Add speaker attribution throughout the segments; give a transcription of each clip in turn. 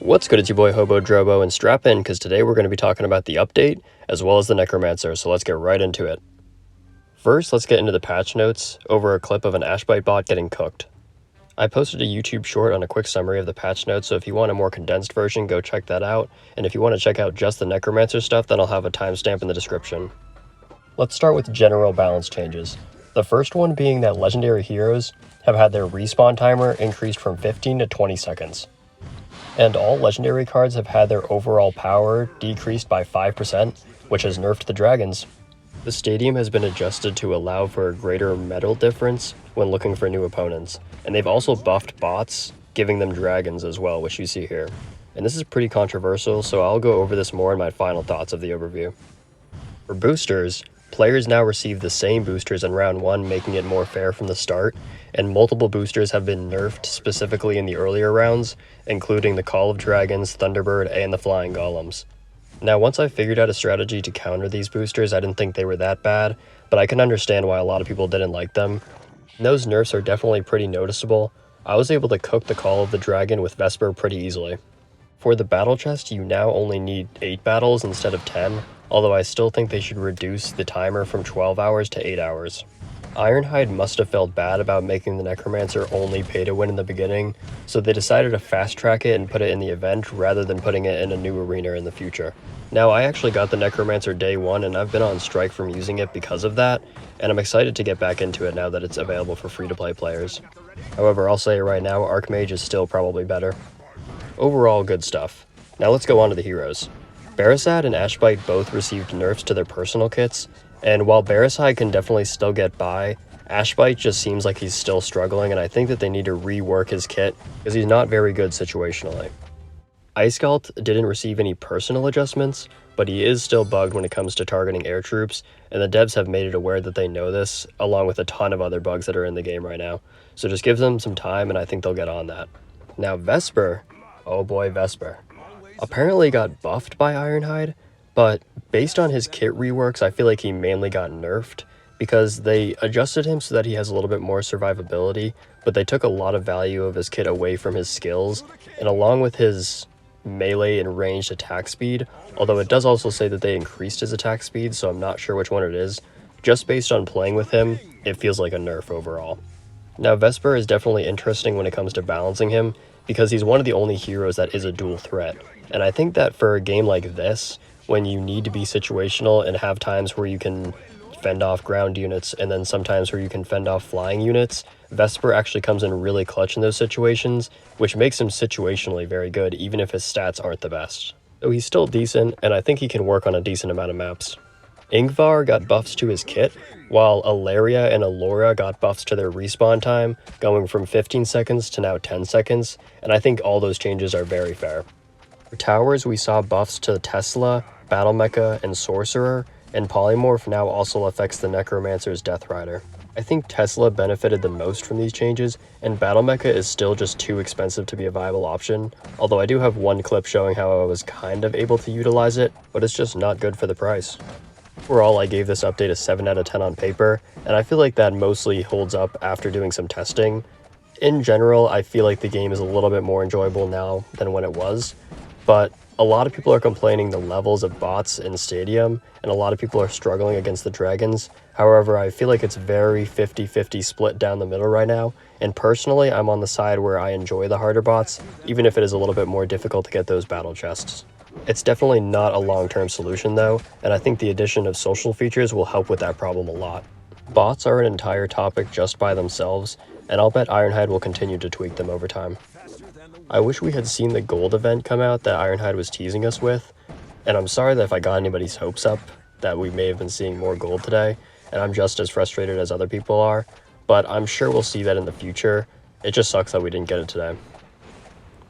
Speaker 1: What's good, it's your boy Hobo Drobo, and strap in because today we're going to be talking about the update as well as the Necromancer, so let's get right into it. First, let's get into the patch notes over a clip of an Ashbite bot getting cooked. I posted a YouTube short on a quick summary of the patch notes, so if you want a more condensed version, go check that out, and if you want to check out just the Necromancer stuff, then I'll have a timestamp in the description. Let's start with general balance changes. The first one being that legendary heroes have had their respawn timer increased from 15 to 20 seconds. And all legendary cards have had their overall power decreased by 5%, which has nerfed the dragons. The stadium has been adjusted to allow for a greater metal difference when looking for new opponents, and they've also buffed bots, giving them dragons as well, which you see here. And this is pretty controversial, so I'll go over this more in my final thoughts of the overview. For boosters, players now receive the same boosters in round 1, making it more fair from the start, and multiple boosters have been nerfed specifically in the earlier rounds, including the Call of Dragons, Thunderbird, and the Flying Golems. Now, once I figured out a strategy to counter these boosters, I didn't think they were that bad, but I can understand why a lot of people didn't like them. And those nerfs are definitely pretty noticeable. I was able to cook the Call of the Dragon with Vesper pretty easily. For the battle chest, you now only need 8 battles instead of 10, although I still think they should reduce the timer from 12 hours to 8 hours. Ironhide must have felt bad about making the Necromancer only pay to win in the beginning, so they decided to fast track it and put it in the event rather than putting it in a new arena in the future. Now, I actually got the Necromancer day 1 and I've been on strike from using it because of that, and I'm excited to get back into it now that it's available for free-to-play players. However, I'll say right now, Archmage is still probably better. Overall, good stuff. Now let's go on to the heroes. Barrisad and Ashbite both received nerfs to their personal kits, and while Barrisad can definitely still get by, Ashbite just seems like he's still struggling, and I think that they need to rework his kit because he's not very good situationally. Icegalt didn't receive any personal adjustments, but he is still bugged when it comes to targeting air troops, and the devs have made it aware that they know this, along with a ton of other bugs that are in the game right now. So just give them some time and I think they'll get on that. Now Vesper, oh boy, Vesper. Apparently got buffed by Ironhide, but based on his kit reworks, I feel like he mainly got nerfed because they adjusted him so that he has a little bit more survivability, but they took a lot of value of his kit away from his skills, and along with his melee and ranged attack speed, although it does also say that they increased his attack speed, so I'm not sure which one it is. Just based on playing with him, it feels like a nerf overall. Now Vesper is definitely interesting when it comes to balancing him, because he's one of the only heroes that is a dual threat, and I think that for a game like this, when you need to be situational and have times where you can fend off ground units and then sometimes where you can fend off flying units, Vesper actually comes in really clutch in those situations, which makes him situationally very good even if his stats aren't the best. So he's still decent, and I think he can work on a decent amount of maps. Ingvar got buffs to his kit, while Alaria and Alora got buffs to their respawn time, going from 15 seconds to now 10 seconds, and I think all those changes are very fair. For towers, we saw buffs to Tesla, Battle Mecha, and Sorcerer, and Polymorph now also affects the Necromancer's Death Rider. I think Tesla benefited the most from these changes, and Battle Mecha is still just too expensive to be a viable option, although I do have one clip showing how I was kind of able to utilize it, but it's just not good for the price. Overall, I gave this update a 7 out of 10 on paper, and I feel like that mostly holds up after doing some testing. In general, I feel like the game is a little bit more enjoyable now than when it was, but a lot of people are complaining the levels of bots in Stadium, and a lot of people are struggling against the dragons. However, I feel like it's very 50-50 split down the middle right now, and personally, I'm on the side where I enjoy the harder bots, even if it is a little bit more difficult to get those battle chests. It's definitely not a long-term solution though, and I think the addition of social features will help with that problem a lot. Bots are an entire topic just by themselves, and I'll bet Ironhide will continue to tweak them over time. I wish we had seen the gold event come out that Ironhide was teasing us with, and I'm sorry that if I got anybody's hopes up that we may have been seeing more gold today, and I'm just as frustrated as other people are, but I'm sure we'll see that in the future. It just sucks that we didn't get it today.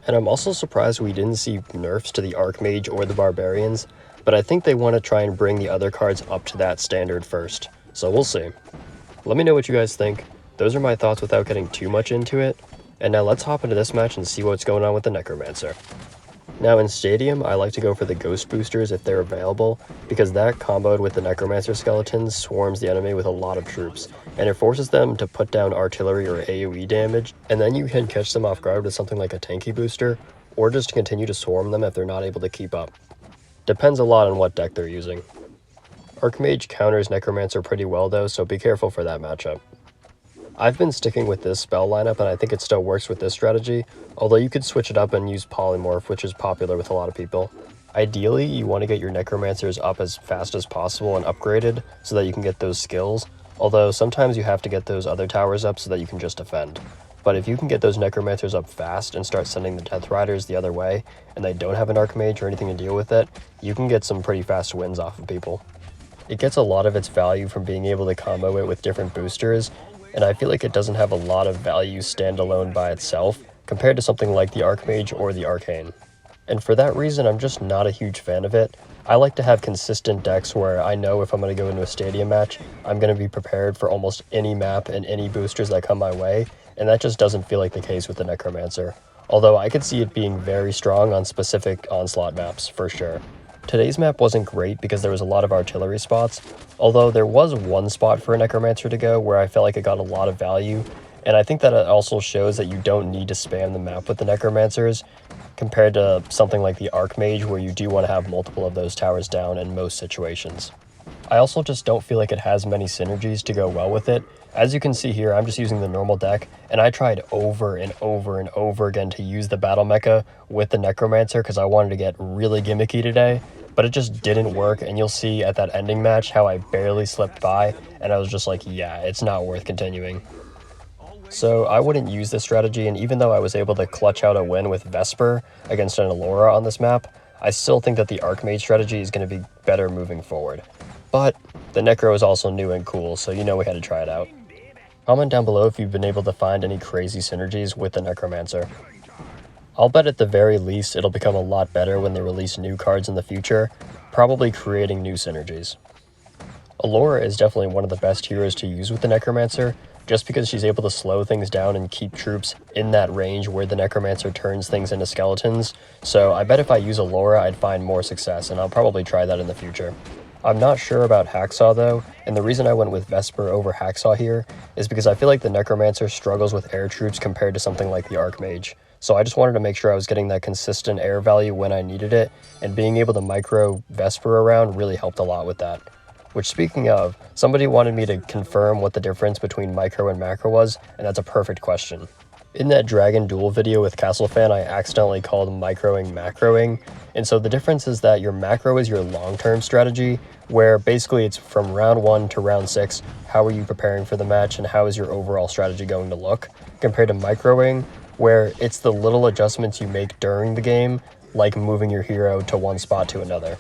Speaker 1: And I'm also surprised we didn't see nerfs to the Archmage or the Barbarians, but I think they want to try and bring the other cards up to that standard first, so we'll see. Let me know what you guys think. Those are my thoughts without getting too much into it. And now let's hop into this match and see what's going on with the Necromancer. Now in Stadium, I like to go for the Ghost Boosters if they're available, because that comboed with the Necromancer skeletons swarms the enemy with a lot of troops, and it forces them to put down artillery or AoE damage, and then you can catch them off guard with something like a tanky booster, or just to continue to swarm them if they're not able to keep up. Depends a lot on what deck they're using. Archmage counters Necromancer pretty well though, so be careful for that matchup. I've been sticking with this spell lineup and I think it still works with this strategy, although you could switch it up and use Polymorph, which is popular with a lot of people. Ideally, you want to get your Necromancers up as fast as possible and upgraded so that you can get those skills, although sometimes you have to get those other towers up so that you can just defend. But if you can get those Necromancers up fast and start sending the Death Riders the other way, and they don't have an Archmage or anything to deal with it, you can get some pretty fast wins off of people. It gets a lot of its value from being able to combo it with different boosters, and I feel like it doesn't have a lot of value standalone by itself compared to something like the Archmage or the Arcane. And for that reason, I'm just not a huge fan of it. I like to have consistent decks where I know if I'm going to go into a stadium match, I'm going to be prepared for almost any map and any boosters that come my way, and that just doesn't feel like the case with the Necromancer. Although I could see it being very strong on specific Onslaught maps, for sure. Today's map wasn't great because there was a lot of artillery spots, although there was one spot for a Necromancer to go where I felt like it got a lot of value, and I think that it also shows that you don't need to spam the map with the Necromancers, compared to something like the Archmage where you do want to have multiple of those towers down in most situations. I also just don't feel like it has many synergies to go well with it. As you can see here, I'm just using the normal deck, and I tried over and over and over again to use the Battle Mecha with the Necromancer because I wanted to get really gimmicky today, but it just didn't work, and you'll see at that ending match how I barely slipped by, and I was just like, yeah, it's not worth continuing. So I wouldn't use this strategy, and even though I was able to clutch out a win with Vesper against an Allura on this map, I still think that the Archmage strategy is going to be better moving forward. But the Necro is also new and cool, so you know we had to try it out. Comment down below if you've been able to find any crazy synergies with the Necromancer. I'll bet at the very least it'll become a lot better when they release new cards in the future, probably creating new synergies. Allura is definitely one of the best heroes to use with the Necromancer, just because she's able to slow things down and keep troops in that range where the Necromancer turns things into skeletons, so I bet if I use Allura I'd find more success, and I'll probably try that in the future. I'm not sure about Hacksaw though, and the reason I went with Vesper over Hacksaw here is because I feel like the Necromancer struggles with air troops compared to something like the Archmage. So I just wanted to make sure I was getting that consistent air value when I needed it, and being able to micro Vesper around really helped a lot with that. Which, speaking of, somebody wanted me to confirm what the difference between micro and macro was, and that's a perfect question. In that Dragon Duel video with Castlefan, I accidentally called microing macroing, and so the difference is that your macro is your long-term strategy, where basically it's from round 1 to round 6, how are you preparing for the match and how is your overall strategy going to look, compared to microing, where it's the little adjustments you make during the game, like moving your hero to one spot to another.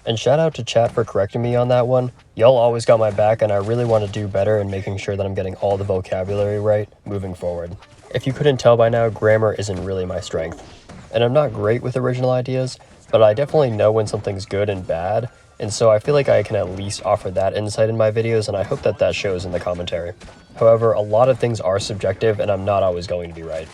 Speaker 1: And shout out to chat for correcting me on that one. Y'all always got my back, and I really want to do better in making sure that I'm getting all the vocabulary right moving forward. If you couldn't tell by now, grammar isn't really my strength. And I'm not great with original ideas, but I definitely know when something's good and bad, and so I feel like I can at least offer that insight in my videos, and I hope that that shows in the commentary. However, a lot of things are subjective, and I'm not always going to be right.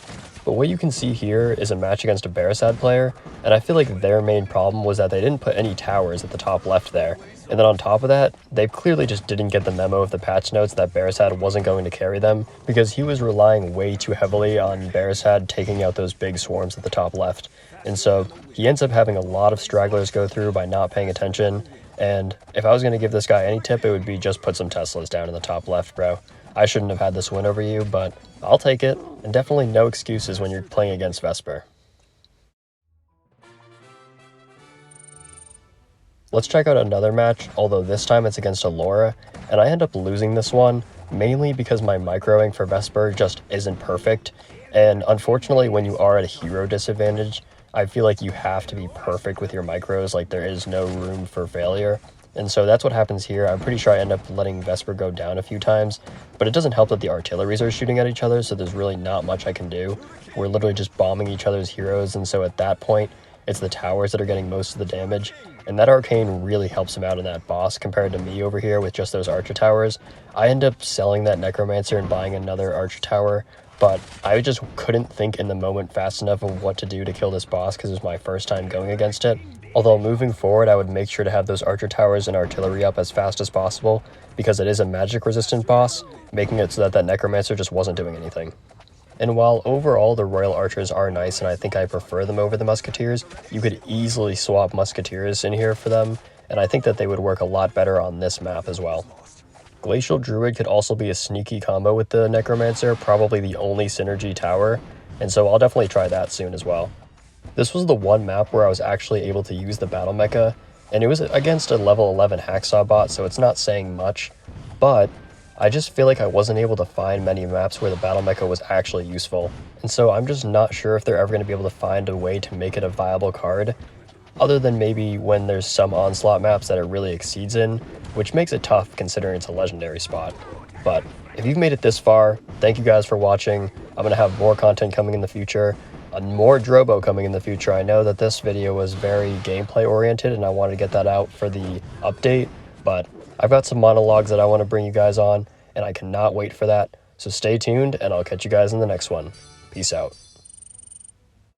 Speaker 1: But what you can see here is a match against a Barasad player, and I feel like their main problem was that they didn't put any towers at the top left there. And then on top of that, they clearly just didn't get the memo of the patch notes that Barasad wasn't going to carry them, because he was relying way too heavily on Barasad taking out those big swarms at the top left. And so he ends up having a lot of stragglers go through by not paying attention, and if I was going to give this guy any tip, it would be just put some Teslas down in the top left, bro. I shouldn't have had this win over you, but I'll take it, and definitely no excuses when you're playing against Vesper. Let's check out another match, although this time it's against Allura, and I end up losing this one, mainly because my microing for Vesper just isn't perfect, and unfortunately when you are at a hero disadvantage, I feel like you have to be perfect with your micros, like there is no room for failure. And so that's what happens here. I'm pretty sure I end up letting Vesper go down a few times, but it doesn't help that the artilleries are shooting at each other, so there's really not much I can do. We're literally just bombing each other's heroes, and so at that point, it's the towers that are getting most of the damage, and that arcane really helps him out in that boss compared to me over here with just those archer towers. I end up selling that Necromancer and buying another archer tower, but I just couldn't think in the moment fast enough of what to do to kill this boss because it was my first time going against it. Although moving forward, I would make sure to have those archer towers and artillery up as fast as possible because it is a magic resistant boss, making it so that that Necromancer just wasn't doing anything. And while overall the Royal Archers are nice and I think I prefer them over the Musketeers, you could easily swap Musketeers in here for them, and I think that they would work a lot better on this map as well. Glacial Druid could also be a sneaky combo with the Necromancer, probably the only synergy tower, and so I'll definitely try that soon as well. This was the one map where I was actually able to use the Battle Mecha, and it was against a level 11 Hacksaw bot, so it's not saying much, but I just feel like I wasn't able to find many maps where the Battle Mecha was actually useful, and so I'm just not sure if they're ever going to be able to find a way to make it a viable card, other than maybe when there's some Onslaught maps that it really exceeds in, which makes it tough considering it's a legendary spot. But if you've made it this far, thank you guys for watching. I'm going to have more content coming in the future, and more Drobo coming in the future. I know that this video was very gameplay oriented and I wanted to get that out for the update, but I've got some monologues that I want to bring you guys on, and I cannot wait for that. So stay tuned, and I'll catch you guys in the next one. Peace out.